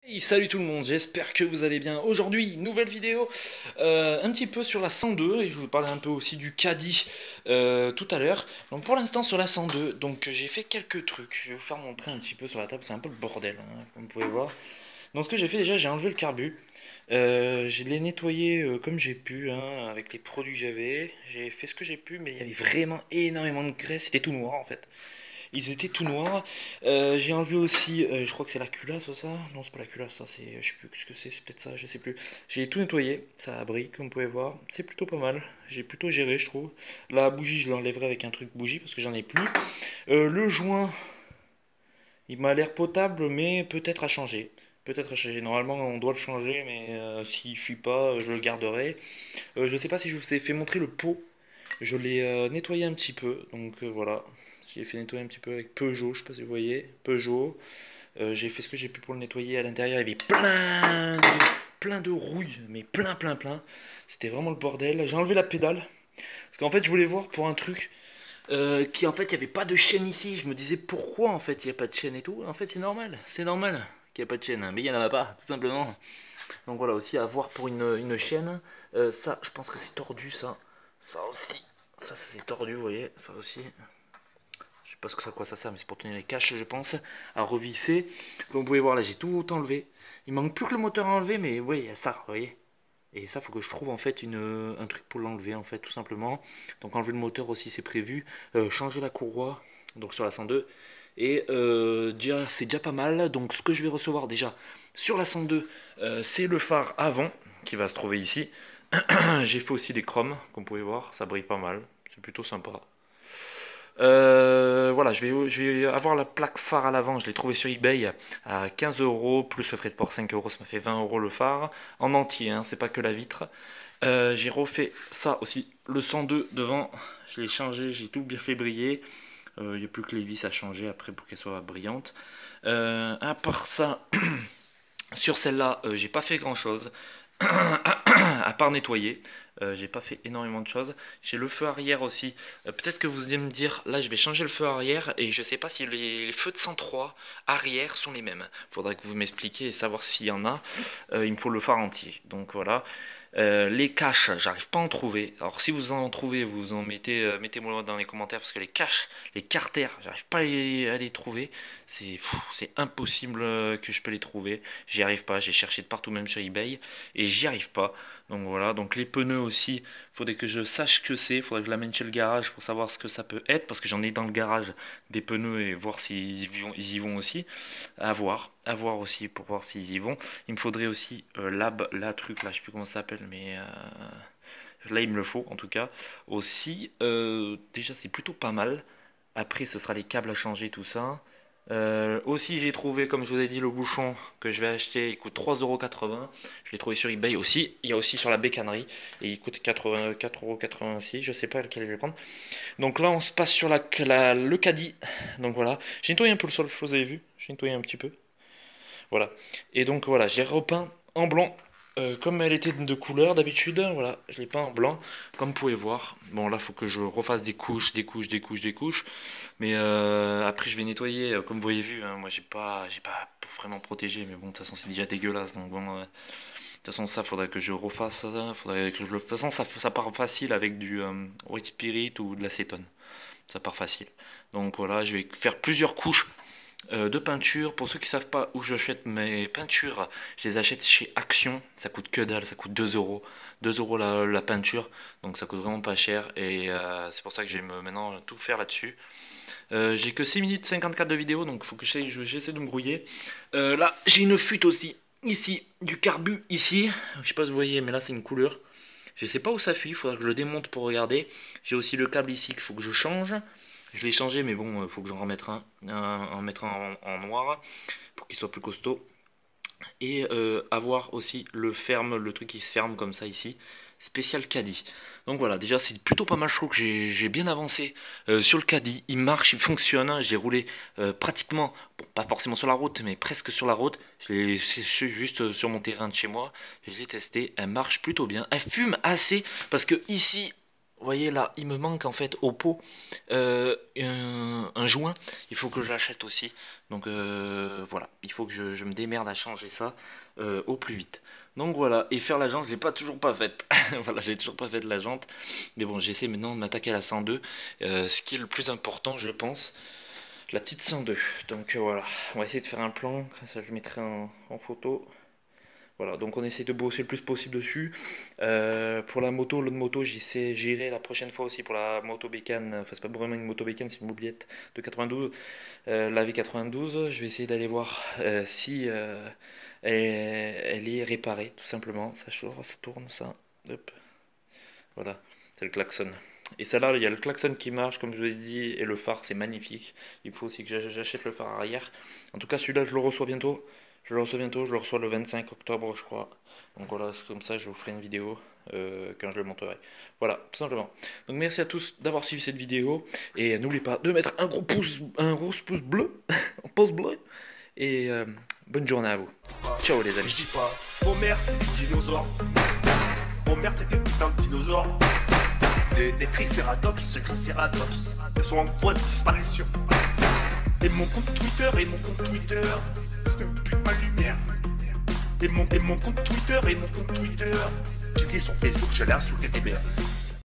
Hey, salut tout le monde, j'espère que vous allez bien. Aujourd'hui, nouvelle vidéo, un petit peu sur la 102, et je vous parler un peu aussi du caddie tout à l'heure. Donc pour l'instant sur la 102, donc j'ai fait quelques trucs, je vais vous faire montrer un petit peu sur la table, c'est un peu le bordel, hein, comme vous pouvez voir. Donc ce que j'ai fait déjà, j'ai enlevé le carbu, je l'ai nettoyé comme j'ai pu, hein, avec les produits que j'avais. J'ai fait ce que j'ai pu, mais il y avait vraiment énormément de graisse, c'était tout noir en fait. Ils étaient tout noirs. J'ai enlevé aussi, je crois que c'est la culasse ça. Non, c'est pas la culasse ça, je sais plus ce que c'est peut-être ça, je sais plus. J'ai tout nettoyé, ça brille comme vous pouvez voir. C'est plutôt pas mal. J'ai plutôt géré, je trouve. La bougie, je l'enlèverai avec un truc bougie parce que j'en ai plus. Le joint, il m'a l'air potable, mais peut-être à changer. Peut-être à changer. Normalement, on doit le changer, mais s'il fuit pas, je le garderai. Je sais pas si je vous ai fait montrer le pot. Je l'ai nettoyé un petit peu, donc voilà. J'ai fait nettoyer un petit peu avec Peugeot, je sais pas si vous voyez, Peugeot. J'ai fait ce que j'ai pu pour le nettoyer. À l'intérieur, il y avait plein de rouille, mais plein. C'était vraiment le bordel. J'ai enlevé la pédale, parce qu'en fait, je voulais voir pour un truc qui, en fait, il n'y avait pas de chaîne ici. Je me disais pourquoi, en fait, il n'y a pas de chaîne et tout. En fait, c'est normal qu'il n'y a pas de chaîne, hein, mais il n'y en a pas, tout simplement. Donc voilà, aussi à voir pour une chaîne. Ça, je pense que c'est tordu, ça. Ça aussi. Ça, c'est tordu, vous voyez. Ça aussi. Je sais pas ce que ça, quoi ça sert, mais c'est pour tenir les caches, je pense. À revisser. Comme vous pouvez voir, là, j'ai tout enlevé. Il manque plus que le moteur à enlever, mais oui, il y a ça, vous voyez. Et ça, faut que je trouve en fait un truc pour l'enlever, en fait, tout simplement. Donc enlever le moteur aussi, c'est prévu. Changer la courroie, donc sur la 102. Et déjà, c'est déjà pas mal. Donc ce que je vais recevoir déjà sur la 102, c'est le phare avant qui va se trouver ici. J'ai fait aussi des chromes, comme vous pouvez voir, ça brille pas mal. C'est plutôt sympa. Voilà, je vais avoir la plaque phare à l'avant. Je l'ai trouvé sur eBay à 15 euros, plus le frais de port 5 euros, ça m'a fait 20 euros le phare. En entier, hein, c'est pas que la vitre. J'ai refait ça aussi, le 102 devant. Je l'ai changé, j'ai tout bien fait briller. Il n'y a plus que les vis à changer après pour qu'elles soient brillantes. À part ça, sur celle-là, j'ai pas fait grand-chose. À part nettoyer. J'ai pas fait énormément de choses. J'ai le feu arrière aussi. Peut-être que vous allez me dire, là je vais changer le feu arrière et je sais pas si les feux de 103 arrière sont les mêmes. Faudrait que vous m'expliquiez et savoir s'il y en a. Il me faut le phare entier. Donc voilà. Les caches, j'arrive pas à en trouver. Alors si vous en trouvez, vous en mettez, mettez-moi dans les commentaires parce que les caches, les carters, j'arrive pas à les trouver. C'est impossible que je peux les trouver. J'y arrive pas. J'ai cherché de partout, même sur eBay, et j'y arrive pas. Donc voilà. Donc les pneus aussi, faudrait que je sache ce que c'est. Faudrait que je l'amène chez le garage pour savoir ce que ça peut être parce que j'en ai dans le garage des pneus et voir ils y vont aussi. À voir aussi pour voir s'ils y vont. Il me faudrait aussi la truc là, je sais plus comment ça s'appelle, mais là il me le faut en tout cas. Aussi, déjà c'est plutôt pas mal. Après ce sera les câbles à changer, tout ça. Aussi j'ai trouvé, comme je vous ai dit, le bouchon que je vais acheter, il coûte 3,80 €. Je l'ai trouvé sur eBay aussi. Il y a aussi sur la bécannerie et il coûte 4,80 € aussi. Je sais pas lequel je vais prendre. Donc là on se passe sur le caddie. Donc voilà. J'ai nettoyé un peu le sol, vous avez vu. J'ai nettoyé un petit peu. Voilà. Et donc voilà, j'ai repeint en blanc. Comme elle était de couleur d'habitude, voilà, je l'ai peint en blanc, comme vous pouvez voir. Bon là, faut que je refasse des couches. Mais après, je vais nettoyer, comme vous avez vu. Hein, moi, j'ai pas vraiment protégé, mais bon, de toute façon, c'est déjà dégueulasse. Donc bon, de toute façon, ça, faudrait que je refasse ça. Faudrait que je le. De toute façon, ça part facile avec du White Spirit ou de l'acétone. Ça part facile. Donc voilà, je vais faire plusieurs couches de peinture. Pour ceux qui savent pas où j'achète mes peintures, je les achète chez Action. Ça coûte que dalle, ça coûte 2 euros. 2 euros la peinture, donc ça coûte vraiment pas cher. Et c'est pour ça que je vais maintenant tout faire là-dessus. J'ai que 6 minutes 54 de vidéo, donc il faut que j'essaie de me brouiller. Là, j'ai une fuite aussi. Ici, du carbu, ici. Je sais pas si vous voyez, mais là, c'est une couleur. Je sais pas où ça fuit, il faudra que je le démonte pour regarder. J'ai aussi le câble ici qu'il faut que je change. Je l'ai changé, mais bon, il faut que j'en remette en mettre un en noir pour qu'il soit plus costaud. Et avoir aussi le truc qui se ferme comme ça ici, spécial caddie. Donc voilà, déjà c'est plutôt pas mal, je trouve que j'ai bien avancé sur le caddie. Il marche, il fonctionne. J'ai roulé pratiquement, bon, pas forcément sur la route, mais presque sur la route. C'est juste sur mon terrain de chez moi. Je l'ai testé, elle marche plutôt bien. Elle fume assez parce que ici, Vous voyez là, il me manque en fait au pot un joint. Il faut que je l'achète aussi. Donc voilà, il faut que je me démerde à changer ça au plus vite. Donc voilà, et faire la jante, j'ai pas toujours pas faite. Voilà, j'ai toujours pas fait de la jante. Mais bon, j'essaie maintenant de m'attaquer à la 102. Ce qui est le plus important, je pense, la petite 102. Donc voilà, on va essayer de faire un plan. Ça, je mettrai en photo. Voilà, donc on essaie de bosser le plus possible dessus. Pour la moto, l'autre moto, j'irai la prochaine fois aussi pour la moto bécane. Enfin, c'est pas vraiment une moto bécane, c'est une mobilette de 92. La V92, je vais essayer d'aller voir si elle est réparée, tout simplement. Ça sort, ça tourne, ça. Hop. Voilà, c'est le klaxon. Et celle-là, il y a le klaxon qui marche, comme je vous ai dit, et le phare, c'est magnifique. Il faut aussi que j'achète le phare arrière. En tout cas, celui-là, je le reçois bientôt. Je le reçois bientôt, je le reçois le 25 octobre, je crois. Donc voilà, comme ça, je vous ferai une vidéo quand je le monterai. Voilà, tout simplement. Donc merci à tous d'avoir suivi cette vidéo. Et n'oubliez pas de mettre un gros pouce bleu, un pouce bleu. Et bonne journée à vous. Ciao les amis. Je dis pas, mon mère c'est des dinosaures. Mon mère c'était putain de dinosaures. Des tricératops, ils sont en voie de disparition. Et mon compte Twitter, c'est un but de ma lumière. Et mon compte Twitter, j'ai dit sur Facebook, je l'ai insulté des mères.